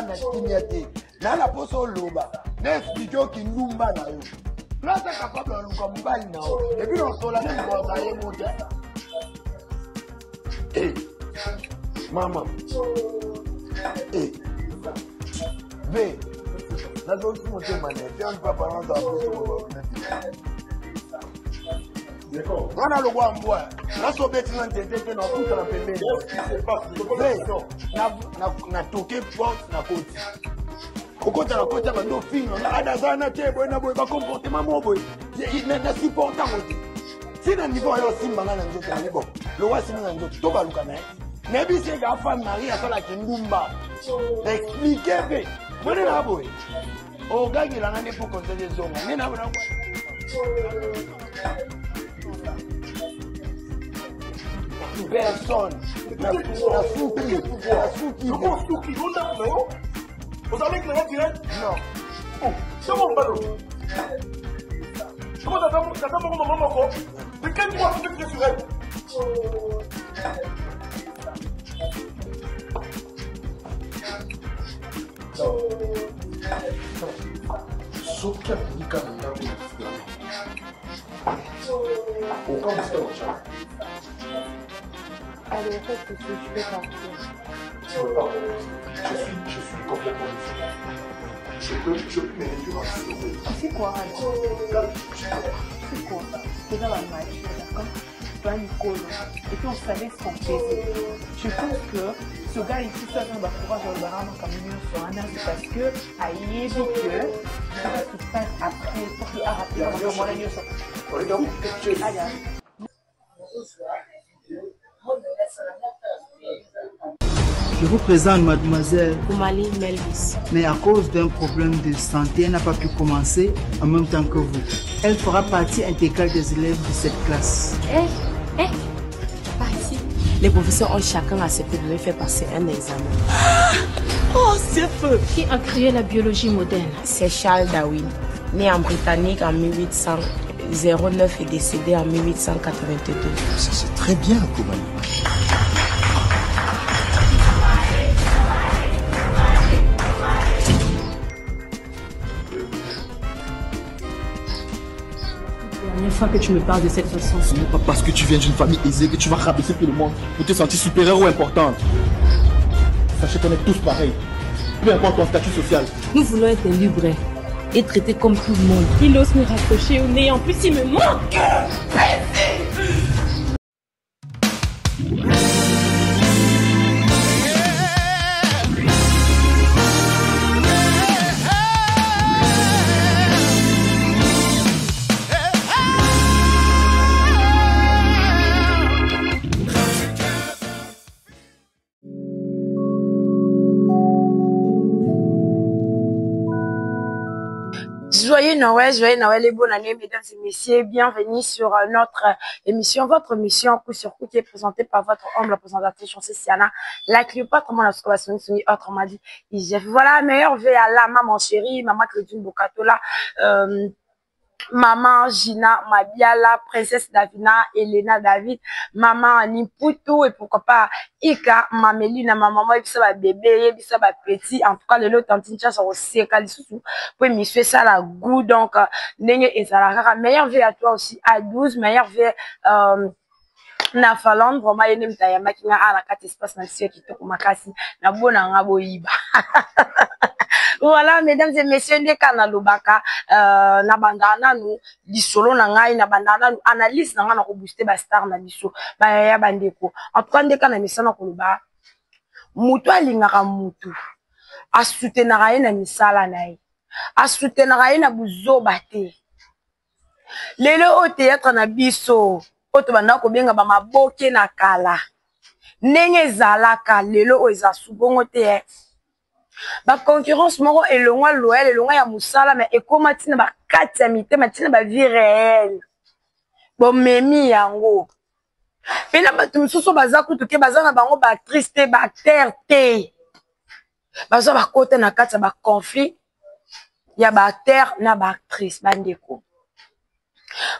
na timete. Na la poso loba. N'explique qui numba na yo. Là c'est capable de luka mobile na yo. Et puis on sola même pour ça y monter. Eh. Maman. Eh. Ve. La zone qui monte mané. Tiens pas parler ça pour d'accord. On a le roi en bois. Là, sur le bâtiment, on a tout dans la pépé. Na toqué porte, na côte. Au côté de la côte, on a nos filles. On a des années, on a des comportements mauvais. Il n'est pas supportant. Si le niveau est aussi malin, le roi, c'est un autre. Tout va le connaître. Mais si c'est la femme mariée, à la Kindumba. Expliquez. Vous êtes là, vous. Au gars, il en a pour conseiller les hommes. Mais n'a pas personne. La souki. Comment souki? Vous avez éclairé direct? Non. Oh, c'est mon ballon. Comment t'attends mon maman? Mais quel droit tu fais sur elle? Sauf qu'elle dit qu'elle n'a pas aucun mystère. Allez, en fait, je vais partir. Tu veux pas? Je suis complètement désolé. Je peux m'aider à sauver. C'est quoi, alors? C'est quoi? C'est dans la magie, d'accord? Toi, Nicole. Et puis, on savait son plaisir. Je pense que ce gars ici, ça va pouvoir le barrage en camion sur un an, c'est parce que, à y est que, ça va se passe après, pour qu'il a rappelé, on va voir la ça. Donc, allez. Je vous présente mademoiselle Oumali Melvis. Mais à cause d'un problème de santé, elle n'a pas pu commencer en même temps que vous. Elle fera partie intégrale des élèves de cette classe. Partie. Les professeurs ont chacun accepté de lui faire passer un examen. Oh, c'est feu! Qui a créé la biologie moderne? C'est Charles Darwin, né en Britannique en 1809 et décédé en 1882. Ça c'est très bien, Koumali. La fois que tu me parles de cette façon. Ce n'est pas parce que tu viens d'une famille aisée que tu vas rabaisser tout le monde pour te sentir supérieure ou importante. Sachez qu'on est tous pareils, peu importe ton statut social. Nous voulons être libres et traités comme tout le monde. Il ose me rapprocher au nez, en plus il me manque. Joyeux Noël et bonne année, mesdames et messieurs. Bienvenue sur notre émission, votre émission coup sur coup qui est présentée par votre humble présentatrice Siana, la Cléopâtre, mon association, autrement dit, IGF. Voilà, meilleure vie à la maman chérie, maman Claudine Bokatola, maman Gina Mabiala, princesse Davina, Elena David, maman Niputu et pourquoi pas Ika, Mamelina, ma maman, et puis ça va bébé, et puis ça va petit. En tout cas, le lot tantine ça au sécal sous pour monsieur ça la goût donc n'enge et ça la meilleure vie à toi aussi à 12 meilleure vie na falon vraiment yene mtayama kinga ala kati espace na sio kitoko makasi na bona ngabo yiba. Voilà, mesdames et messieurs, ndé kana lobaka na bandana nous lisolo na ngai na bandana nous analyse na ngana ko booster ba star na biso ba ya bandeko. En tout cas ndé kana misana ko loba mutu alingaka mutu asutenaka ye na misala na ye asutenaka ye na buzoba te. Lelo o théâtre na biso oto banda ko benga ba maboke na kala ndenge zalaka lelo o eza subongo te. Ba concurrence moko elongwa loyal elongwa ya musala mais ekoma tina ba kati ya mitema tina ba vie réelle bo memi yango pena bato misusu baza kutu ke baza na bango ba actrice te ba acteur te baza ba kota na kati ya ba conflit ya ba acteur na ba actrice bandeko.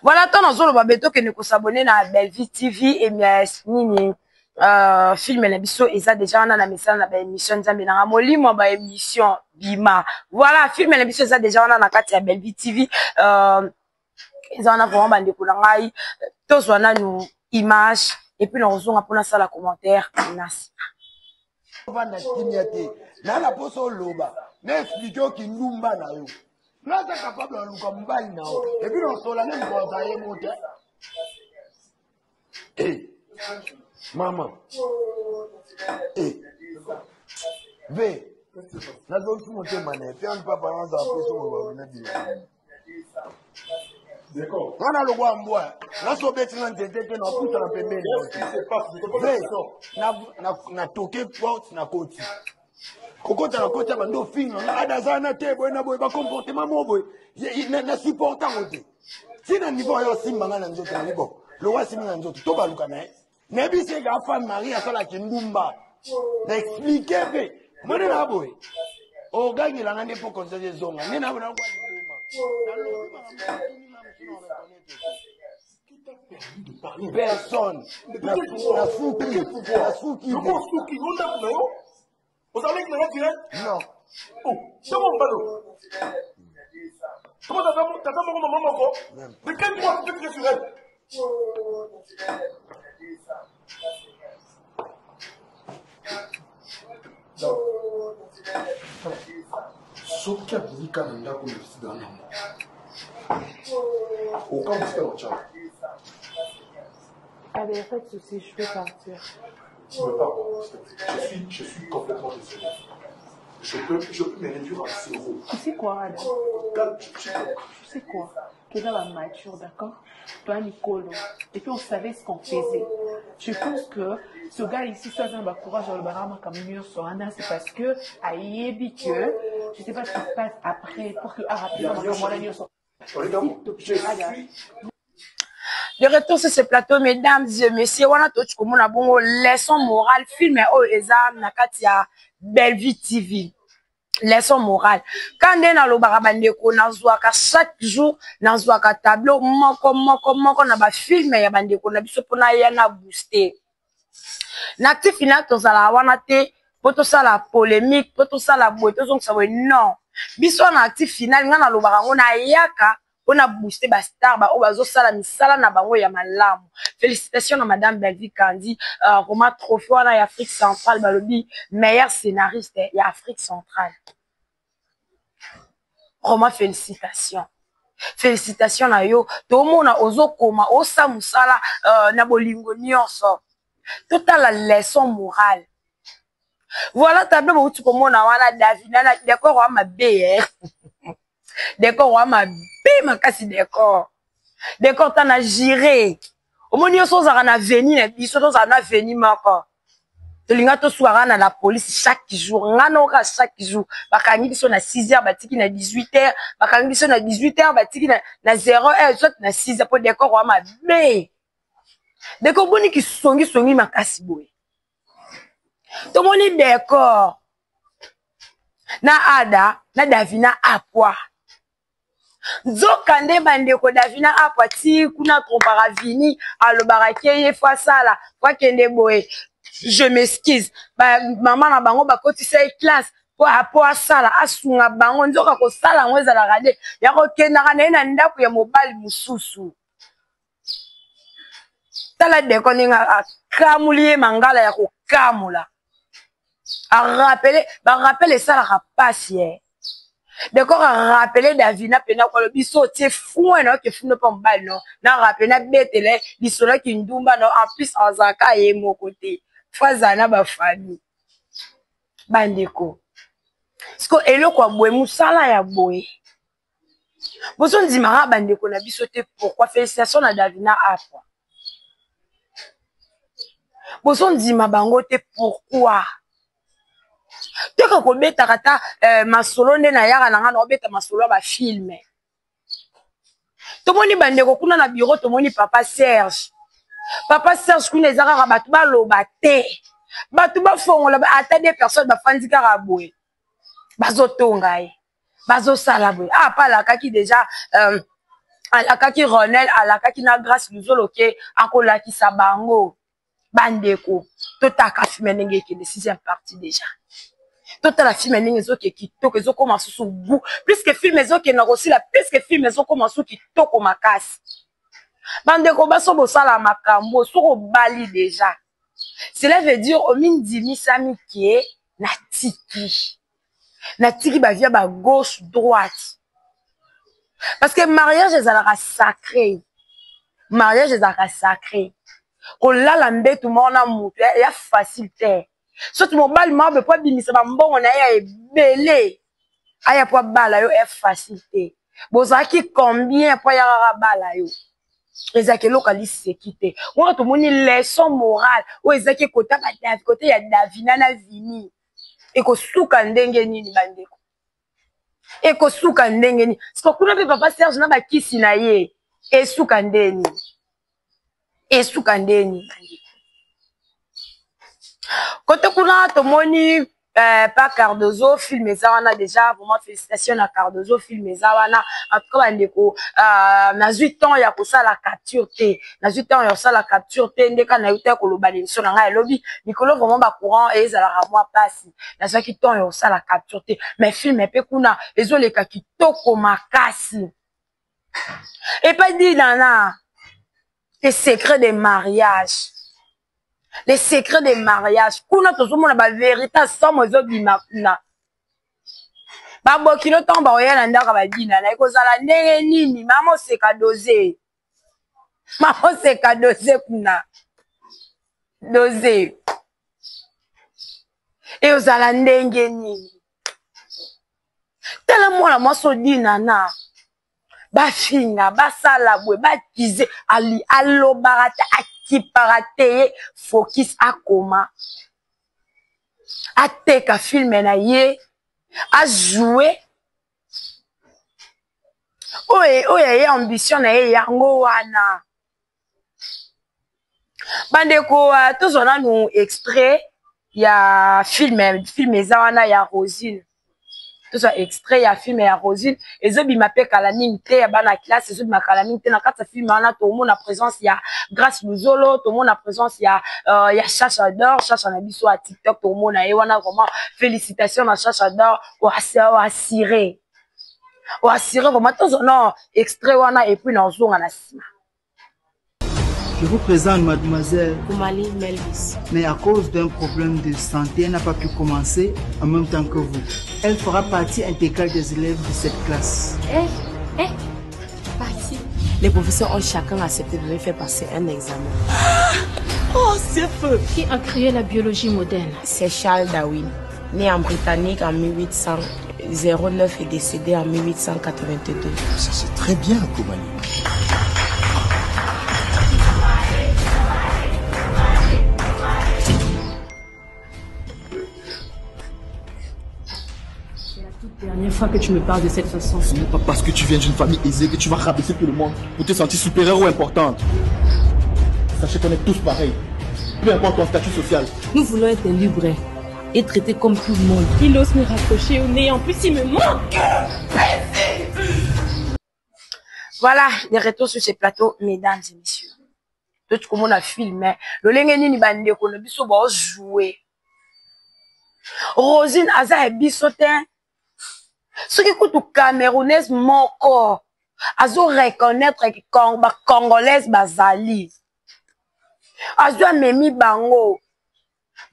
Voilà, tant dans le babeto que nous s'abonner à Belle Vie TV et bien nini film na biso eza déjà wana na mesana na ba émission nzambe na molimo ba émission bima voilà film na biso eza déjà wana na kati ya Belle Vie TV eza wana vraiment bandeko na ngai tozwa nanu image et puis na ozonga pona sala commentaire nasi vanda timia te na la poso loba na expliquer ki ndumba na yo na za capable de luka mobali na yo et puis on sola même pour ça y monter maman ve na zo tu monter mané fais un papa dans la poso na bila d'accord on a le roi mboa na so beti na ntete na puta na pembeni na toke porte na koti kokota na koti bando finga adaza na te boy na boy ba comportement mo boy na supportant ote sina niveau yo simba ngana nzoto na libo le roi simba nzoto to baluka na na bi se ga femme Marie asola kindumba na expliquer pe mwana na boy o gangi la ngane po conseiller zonga nina bona kwa personne. La Fouki. Vous allez que le direct? Non. Oh, c'est mon ballon. Comment t'as fait mon maman? De quel point tu fais sur elle? Sauf qu'il y a des cas de l'Indako, c'est dans l'homme. Aucun de ces gens. Allez, pas de soucis, je vais partir. Tu veux pas, je suis complètement désolé. Je peux me réduire à zéro. Tu sais quoi, Adam? Tu sais quoi? Que dans la mature, d'accord? Toi, Nicolo. Et puis on savait ce qu'on faisait. Je pense que ce gars ici, ça a un courage dans le barama comme mieux sur Anna, c'est parce que, à Yebi, que, je sais pas ce qui se passe après, pour que, rapidement, moi, la sur. De retour sur ce plateau, mesdames et messieurs, on a tout comme on a bon leçon morale, film oh exam na katia Belle Vie TV. Leçon morale. Quand on est dans le barabande ko na zoaka chaque jour na zoaka tableau moko na ba film ya bande ko na biso pona ya na booster. Na ti final to sala wana te poto sala polémique, poto sala boy to zonk sawe non. Biso na actif final ngana lo barango na yaka on a boosté ba star ba obazo sala misala na bango ya malamu. Félicitations à madame Belle Vie Kandi, Roma trophée en Afrique centrale balobi meilleur scénariste et Afrique centrale. Roma félicitations. Félicitations na yo. To mona ozo koma osa musala na bolingo nyonso. Toute la leçon morale. Voilà tableau où tu komona wana Davina na d'accord wa mabe d'accord wa mabe makasi d'accord d'accord tana giré omoni so za na veni na biso to za na veni mako tolinga to soira na la police chaque jour ngano ka chaque jour bakangi biso na 6h batiki na 18h bakangi biso na 18h batiki na 0h soit na 6h pour d'accord wa mabe d'accord boni ki songi makasi boy to moni d'accord na ada na Davina apwa nzoka nde bandeko Davina apwa ti kuna trompara vini alobarake ye fois sala fois kende boye je m'excuse ba maman na bango bakotisa classe po apo sala asunga bango nzoka ko sala ngweza la rade ya ko kenda na ndako ya mobali mususu tala deko ninga akamulie mangala ya ko kamula a rappeler ça la rapace hier. D'accord, a rappeler Davina pena kwa le biso tie fou na ke fou ne pas mbal non. Na rappeler na betele bisola ki ndumba non en plus en zaka ye mon côté. Fazana ba famille. Bandeko. Sko elo kwa boye musala ya boye. Bozo ndimara bandeko na biso te pourquoi félicitations na Davina apa. Bozo ndima bango te pourquoi. Teka ko beta kata masolo nde na yaka na ngana obeta masolo ba film. Tomoni bandeko kuna na bureau tomoni papa Serge. Papa Serge kuna ezaka batu ba loba te. Batu ba fongola ba ata des personnes ba fandika raboé. Bazo tongai. Bazo sala boy. Ah pas la kaki déjà la kaki Ronel à la kaki na grâce luzolo ke akola ki sabango. bandeko totaka filme ndenge ke de 6e partie déjà totala filme ndenge ezoke kitoko ezokoma susu goût plus que film ezoke na kosila plus que film ezokoma susu kitoko makasi bandeko baso bosala makambo soko bali déjà cela veut dire omindimisami kie natiki bavia ba gauche droite parce que mariage ezalaka sacré mariage ezalaka sacré kolala mbetu mona mutu ya facile te soki mobali mabe po bimisa bambongo na ye ebele aya po bala yo est facile te bozalaki combien po ya bala yo ezaki eloko aliseki te wana tomoni leçon morale oyo ezaki kota badavi kote ya davina na vini ekosuka ndenge nini bandeko ekosuka ndenge nini siko kuna mpe papa Serge na bakisi na ye esuka ndeni bandeko kote kuna tomoni pa Cardozo film eza wana déjà vraiment félicitations à Cardozo film eza wana en tout cas bandeko na 8 ans ya kosala capture te na 8 ans ya kosala capture te ndeka na yuta koloba l'émission na ngai lobi mikolo vraiment ba courant ezalaka moi pasi na zaki temps ya kosala capture te mais film epe kuna ezoleka kitoko makasi et pas dit nana les secrets des mariages. Les secrets des mariages. Kuna tozomona ba vérité somo ezobima kuna. Ba bokilo tomba oyana ndaka badina na ekozala ndenge nini mama seka doser. Mama seka doser kuna. Doser. Et ozala ndenge nini. Tala mwana moso dina na. Ba finga ba sala bwe ba kize ali alobarata kiparate focus akoma ateka film na ye a jouer oye ambition na ye yango wana bandeko tozona nu extrait ya film eza wana ya Rosine tout ça extrait ya film ya Rosine ezobima pe kala mingi te ya bana classe ezobima kala mingi te na kati film wana tomona présence ya Grâce Luzolo tomona présence ya Chacha d'or Chacha na biso à TikTok tomona ye wana vraiment félicitations na Chacha d'or o assuré vraiment tout non extrait wana et puis na zonga na sima. Je vous présente mademoiselle Koumali Melvis. Mais à cause d'un problème de santé, elle n'a pas pu commencer en même temps que vous. Elle fera partie intégrale des élèves de cette classe. Partie. Les professeurs ont chacun accepté de lui faire passer un examen. Oh, c'est feu! Qui a créé la biologie moderne? C'est Charles Darwin, né en Britannique en 1809 et décédé en 1882. Ça c'est très bien, Koumali. Dernière fois que tu me parles de cette façon. Ce n'est pas parce que tu viens d'une famille aisée que tu vas rabaisser tout le monde pour te sentir supérieure ou importante. Sachez qu'on est tous pareils. Peu importe ton statut social. Nous voulons être libres et traités comme tout le monde. Il ose me rapprocher au nez, en plus il me manque. Voilà, des retours sur ce plateau, mesdames et messieurs. Tout comme on a filmé, le lengeni ni bande ko le biso ba jouer. Rosine aza e bisotin. Ce qui coûte camerounaise mon corps, azo reconnaître que congolaise bazali, azo memi bango,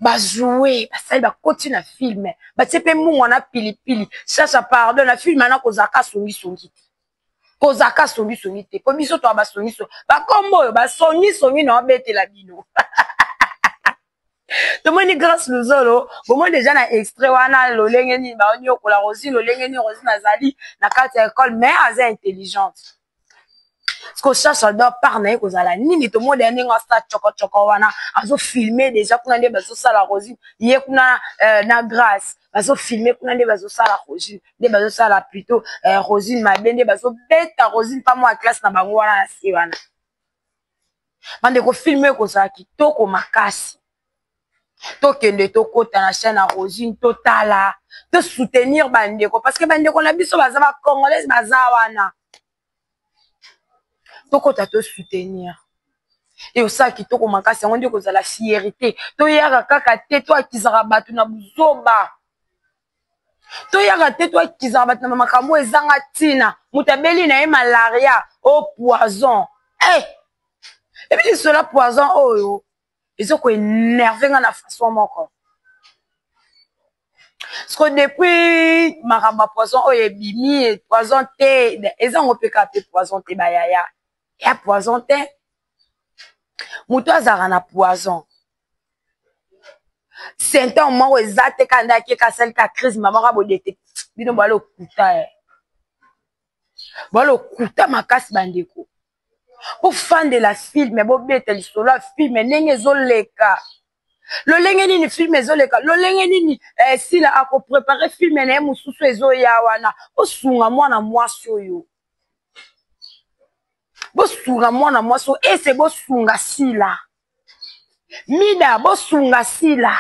ba jouer, ba sali ba continue à filmer, ba tsepe mu wana pili pili, cherche pardon na film na kozaka songi te, ko biso to ba songi so, ba kombo ba songi na betela bino. Tomoni Grâce Luzolo, bon déjà na extrait wana lolenge ni ba onyo ko la Rosine lolenge ni Rosine azali na carte école mais aza intelligente. Ce que Chacha d'or parle ko zala nini to monde ndenge sta choko wana azo filmer déjà kuna nde bazo sala Rosine ye kuna na Grâce bazo filmer kuna nde bazo sala Rosine nde bazo sala plutôt Rosine mabende bazo beta Rosine pas moi classe na bango wana na si wana. Bande ko filmer ko za kitoko makasi. Tokende tokota na chaîne à Rosine totala to soutenir bandeko parce que bandeko na biso baza ba congolaise baza wana tokota to soutenir et osala kitoko makasi yango nde kozala fierté toyaka kaka te to akizaka bato na buzoba toyaka te to akizaka bato na makambo ezanga ntina moto abeli na ye malaria o poison ebi cela poison oyo ezokoénerve nga na façon moko parce que depuis makambo ya poison oyo ebimi poison te ezango mpe kaka mpe poison te bayaya ya poison te moto azalaka na poison symptôme moko eza te ka nde akeka asali ka crise mamaka bodete bino balokuta makasi bandeko bofandela filme bobeta lisolo ya filme ndenge ezoleka lolenge nini filme ezoleka lolenge nini sila akoprepare filme na ye mosusu ezoya wana bosunga mwana mwasi oyo bosunga mwana mwasi oyo ese bosunga sila mida bosunga sila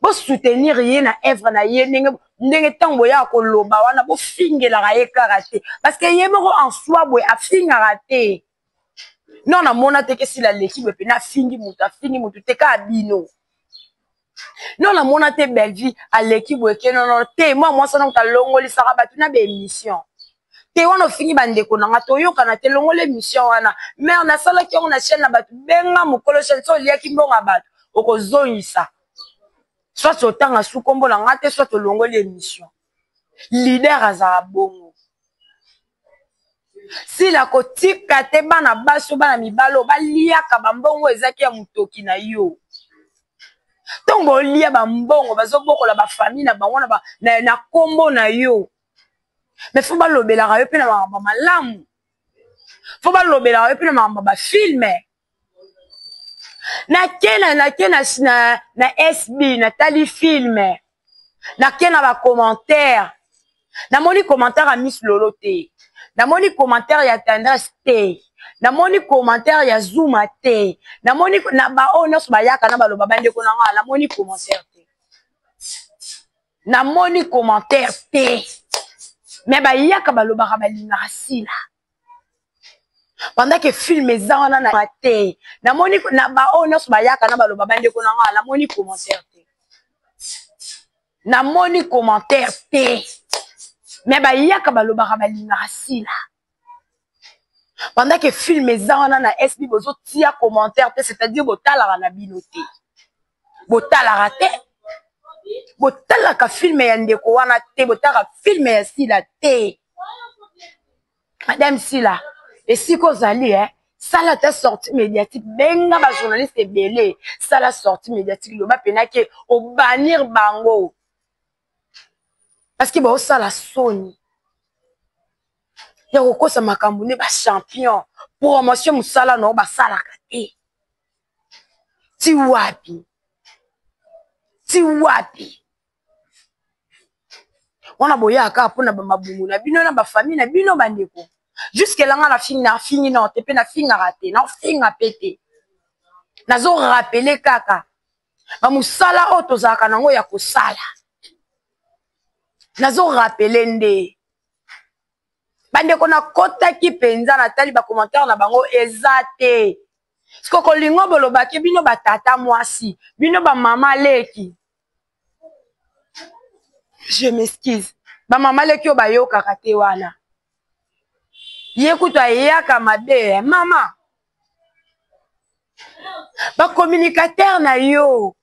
bosoutenir ye na œuvre na ye ndenge ntango boya koloba wana bofingelaka ye kaka te parce que ye moko en soi boye afingaka te non namona te ke sila leki boye pena afingi motu te ka bino non namona te belvi aleki boye ke nono te mwa mwasi wana talongolisaka bato na baémission te wana ofingi bandeko nanga toyokana te longola émission wana mer nasalaki yango na chaîne na bato benga mokolo chaîne so oliaki mbonga bato okozongisa soit otanga su kombo na nga te soit olongoli émission leader azala bongo sila kotika te bana basi bana mibalo baliaka bambongo ezaki ya motoki na yo ntongo olia bambongo bazobokola bafamille na bango na kombo na yo mais fo balobelaka yo mpe na makambo malamu fo balobelaka yo mpe na makambo bafilme nake na SB natali filme nake na bacommentaire namoni commentaire ya Miss Lolo te namoni commentaire ya Tendresse te namoni commentaire ya Zuma te namoni na bao nyonso bayaka na baloba bandeko na nga namoni commentaire te namoni commentaire te mais bayaka balobaka balingaka sila pendant que film eza wana na te namoni na bao nyonso bayaka na baloba bandeko na nga namoni commentaire te namoni commentaire te mais bayaka balobaka balingaka sila pendant que film eza wana na SB bozotia commentaire te c'est-à-dire botalaka na bino te botalaka te botalaka filme ya ndeko wana te botalaka filme ya sila te madame sila esika ozali sala ta sortie médiatique benga bajournaliste ebele sala sortie médiatique loba penake obanir bango parce que baosala soni ya kokosa makambo ne bachampion promotion mosala nao basalaka te ti wapi wana boyaka mpona bamabungu na bino na bafamille na bino bandeko jusque langa na fingi na te pe na fingaka te na finga pe te nazo rappeler kaka bamusala oyo tozalaka nango ya kosala nazo rappeler nde bandeko na kotaki penza natali bacommentaire na bango eza te siko kolingo bolobaki bino batata mwasi bino bamama leki je m'excuse bamama leki oyo bayokaka te wana ye kutu ayeyaka mabe mama bacommunicateur na yo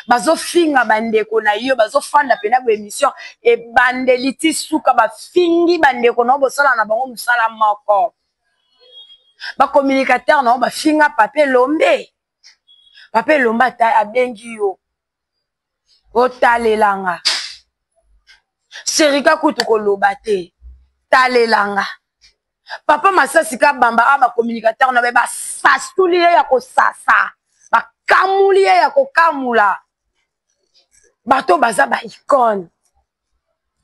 bazofinga bandeko na yo bazofanda pena bo émission ebandeli ti suka bafingi bandeko na bosala na bango mosala moko bacommunicateur na bafinga pape lombe ata abengi yo otalelanga serika kutu koloba te talelanga papa masasi ka bamba bacommunicateur na basasuli ye ya kosasa bakamuli ye ya kokamula bato baza baicone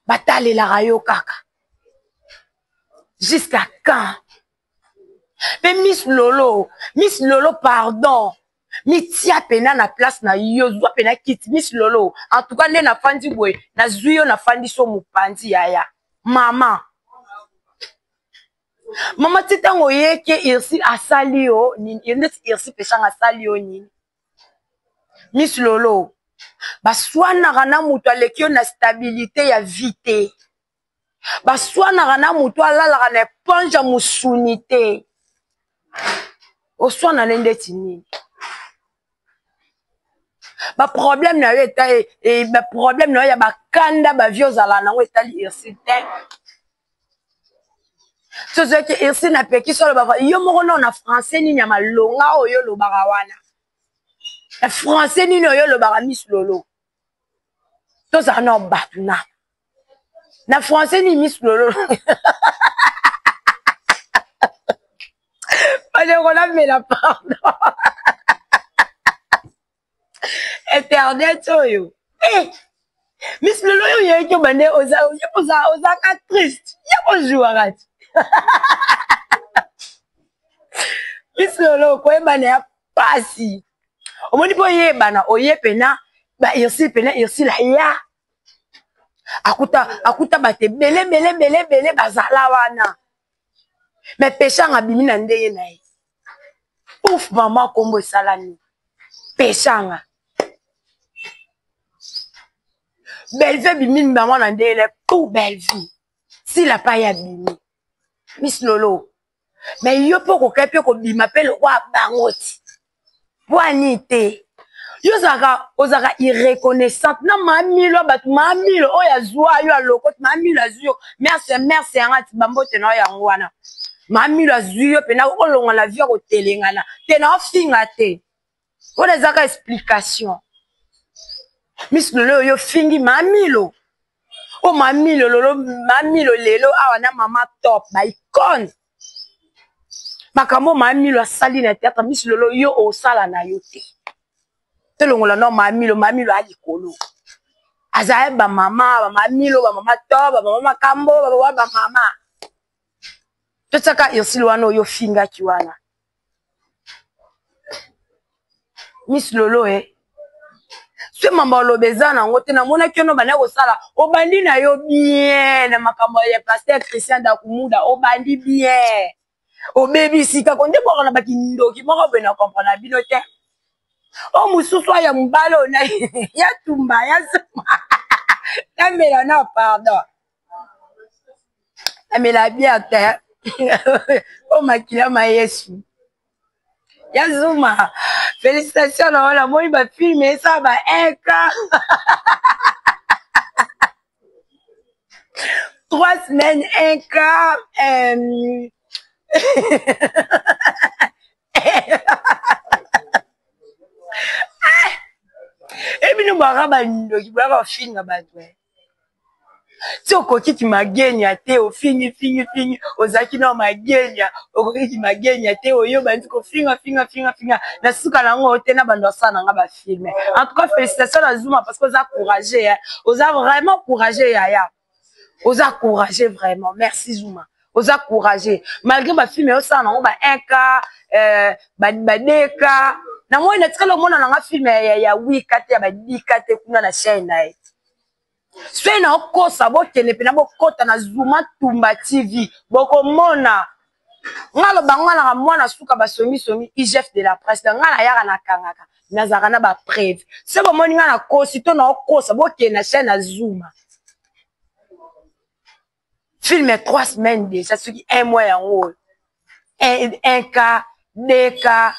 batalelaka yo kaka jusqu'à quand pe Miss Lolo pardon mitia pena na place na yo zwa pena kiti Miss Lolo en tout cas nde na fandi boye na zwi yo na fandi so mopanzi yaya mama Maman titango yeke irsi asalio ni irsi peshanga asalio ni. Miss Lolo. Baswana rana mutu alekio na stabilité ya vite. Baswana rana mutu alala rana ponja musunité. Oswana lende tini. Ba problème na yo eta e ba problème na yo ya bakanda ba viozala na ngo etali irsite. So que irsi na peki solo ba yo moko na français ni nyama longa oyo lo barawana. Le français ni no yo lo bara Miss Lolo. To za no batuna. Na français ni Miss Lolo. Allez, on a mis la pardon. Internet, yo. Eh! Miss Lolo, yo, yo, yo, bande, oza, triste. Yo, bonjour, arrête. Miss Lolo, quoi, bane, pas si. Au moins, oye, bana, oye, pena, ba, irsi, la, ya. Akuta, bate, bele, bazala, wana. Mais péchant a bimi na ndeye na ye. Ouf, maman kombo salani. Péchant. Belle vie bimi maman na ndeye na pour belle vie. Si la pa ya bimi. Miss Lolo. Mais yo poko kepe ko bima pele wa bangoti. Wanite. Yo ozaka irreconnaissante na mamilo batu mamilo oya zwa yo aloko mamilo azuyo. Merci angati bambote na ya ngwana. Mamilo azuyo pena olonga la vie ko telengana. Tena finga te. Ona zaka explication. Miss Lolo yo fingi mamilo. O mamilo lolo mamilo lelo awana mama top ba icon. Makambo mamilo asali na théâtre Miss Lolo yo o sala na yo te. Telongola no mamilo alikolo. Azae ba mama top, ba mama kambo, ba mama. Totaka yosilwano yo finga kiwana. Miss Lolo Se mamba lobeza na ngote na mona kiono bana ko sala obandi na yo bien na makambo ya pasteur Christian Dakumuda obandi bien. Obebi sika konde ko na bakindoki moko bena comprendre bino te. O mususu ya mbalo na ya tumba ya suma. Namela na pardon. Namela bien te. Oh makila ma Yesu. Yazuma. Félicitations na wala moi ba filmer ça ba 1 cas. 3 semaines 1 cas et puis nous baraba ndoki ba finga ba toi. Si okoki ki magenya te o fingi ozaki na magenya okoki ki magenya te oyo bandi ko finga na suka na ngo te na bando sana nga ba filmer. En tout cas félicitations à Zuma parce que oza courageux oza vraiment courageux yaya. Oza courageux vraiment. Merci Zuma. Oza courageux malgré ba filmer o sana ngo ba 1 cas ba 2 cas na moi na tsala mona na nga filmer ya 8 cas te ba 10 cas te kuna na chaîne na. Soit na okosa bokene pena bokota na Zuma Tumba TV boko mona ngalo bangwana mwana suka basomi IGF de la presse ngala yaka na kangaka nazaka na ba preuve se bo moni ngana kosi to na okosa bokene na chaîne na Zuma filme 3 semaines déjà ce qui 1 mois yango 1 cas 2 cas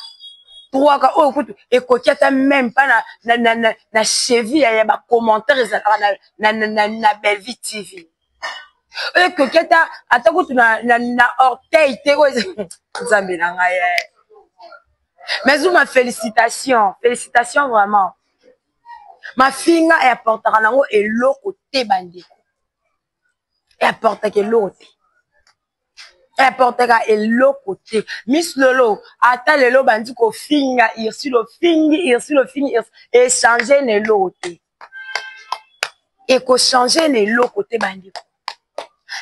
3 cas oh écoute et coquette même pas na cheville ya ba commentaires na Belle Vie TV et coquette atakutu na orteil te zambela ngaye mais Zuma félicitations vraiment ma finga et apportera nango eloko te bandeko et apporta ke l'autre apportera eloko te Miss Lolo ata lelo bandi ko finga irsi lo fingi et changer ne l'autre et ko changer ne l'autre te bandi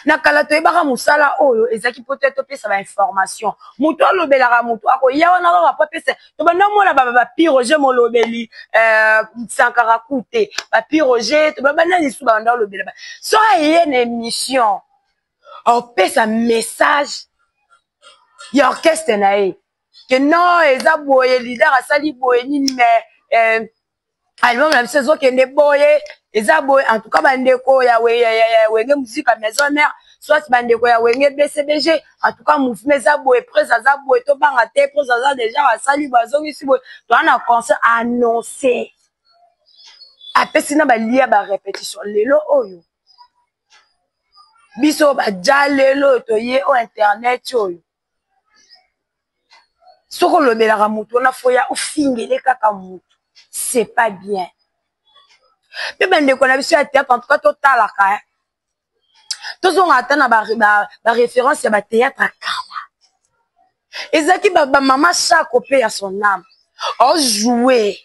na kala to ebaka musala oyo ezaki peut-être pesa ba information muto lobelaka muto ako yawa na ba pesa to bana mona ba piroger mo lobeli sankara kute ba piroger to bana lisu ba nda lobela so ayene émission on pesa message ya orchestre na ye que non eza boye leader asali boye nini mais album na biso ezokende boye eza boye en tout cas bandeko ya wenge musique à maison mère soit bandeko ya wenge BCBG en tout cas mouvement eza boye presse aza boye to banga te presse aza déjà basali bazongisi boye to ana concert annoncé apesi na balia ba répétition lelo oyo biso baja lelo toye o internet oyo soko lobelaka mutu na foya ofingele kaka mutu c'est pas bien mais bandeko na biso ya théâtre en tout cas totalaka tozonga ata na ba référence ya ba théâtre akala ezaki ba mama chaque opé à son âme o jouer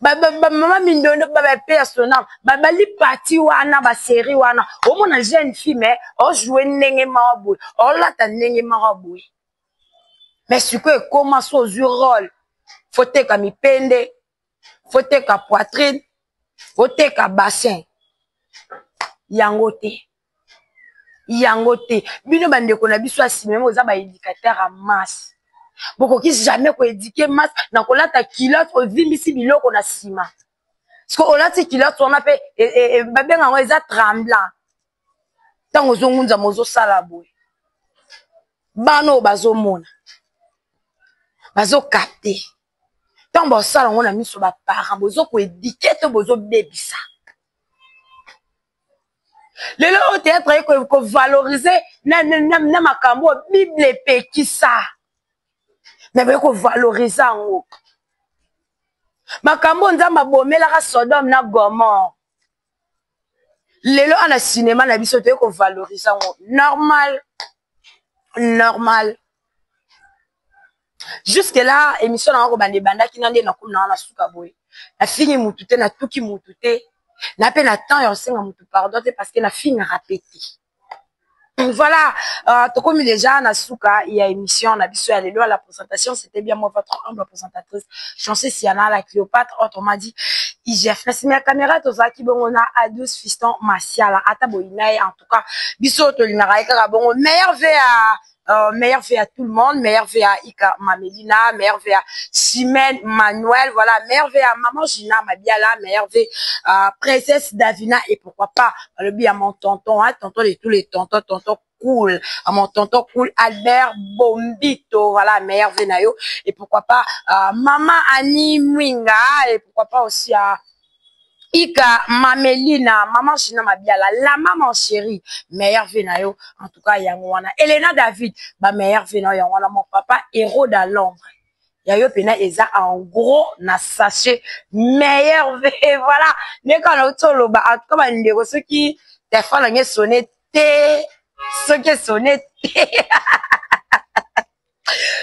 mama mindono ba paix à son âme ba li parti wana ba série wana o mona jeune fille mais o jouer ndenge maboy o lata ndenge maboy mais ce que comment so du rôle faut teka mipende faut teka poitrine faut teka bassin yango te bino bandeko na biso asime moza ba éducateur à masse boko ki jamais ko éduquer masse na kolata kilote ovimbisi biloko na sima parce que olati kilote on appelle babenga ngo eza tremblant tango zongunza mozo sala boy bano bazomona bazo capter tant bosala ngo na miso ba parents bozo ko éduquer to bozo bebisa lelo au théâtre ko valoriser na makambo bible pekisa na be ko valoriser ngo makambo nzamba bomela ka Sodome na Gomorrhe lelo ana cinéma na biso te ko valoriser ngo normal jusque là émission na ko bande bandaki na nde na kuna na suka boy na fini mutu te na tuki mutu te na pe na temps ya osenga mutu pardon te parce que na fini répété voilà to comme déjà na suka il y a émission na biso ya lelo la présentation c'était bien moi votre humble présentatrice Chancé Siana la Cléopâtre autrement dit IGF na sima caméra to zaki bongo na A12 fiston Masiala ata boinae en tout cas biso to linara ka bongo meilleur V à tout le monde, meilleur V à Ika Mamelina, meilleur V à Chimène Manuel, voilà, meilleur V à Maman Gina Mabiala, meilleur V à Princesse Davina et pourquoi pas le bien à mon tonton, hein, tonton de tous les tontons, tonton cool, à mon tonton cool Albert Bombito, voilà, meilleur V Nayo et pourquoi pas Maman Annie Mwinga et pourquoi pas aussi à Ika Mamelina, Maman Gina Mabiala, la maman chérie, meilleur Venayo, en tout cas, Yangwana. Elena David, bah, meilleur Venayo, Yangwana, mon papa, héros dans l'ombre. Yayo Pena, Eza, en gros, na sachet, meilleur V, voilà. N'est qu'en auto, bah, en tout cas, bah, les ceux qui, des fois, l'ont sonné, ceux qui sonné,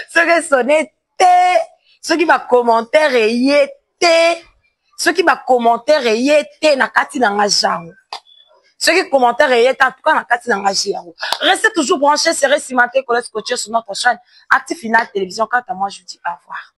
ceux qui sonné, ceux qui va commentaire et yété, ceux qui va commentaire et yété na kati na ngajango. Ceux qui commentaire et yété en tout cas na kati na ngajango. Restez toujours branchés, serrez cimentés, collez scotchés sur notre chaîne Active Finale Télévision. Quant à moi, je vous dis au revoir.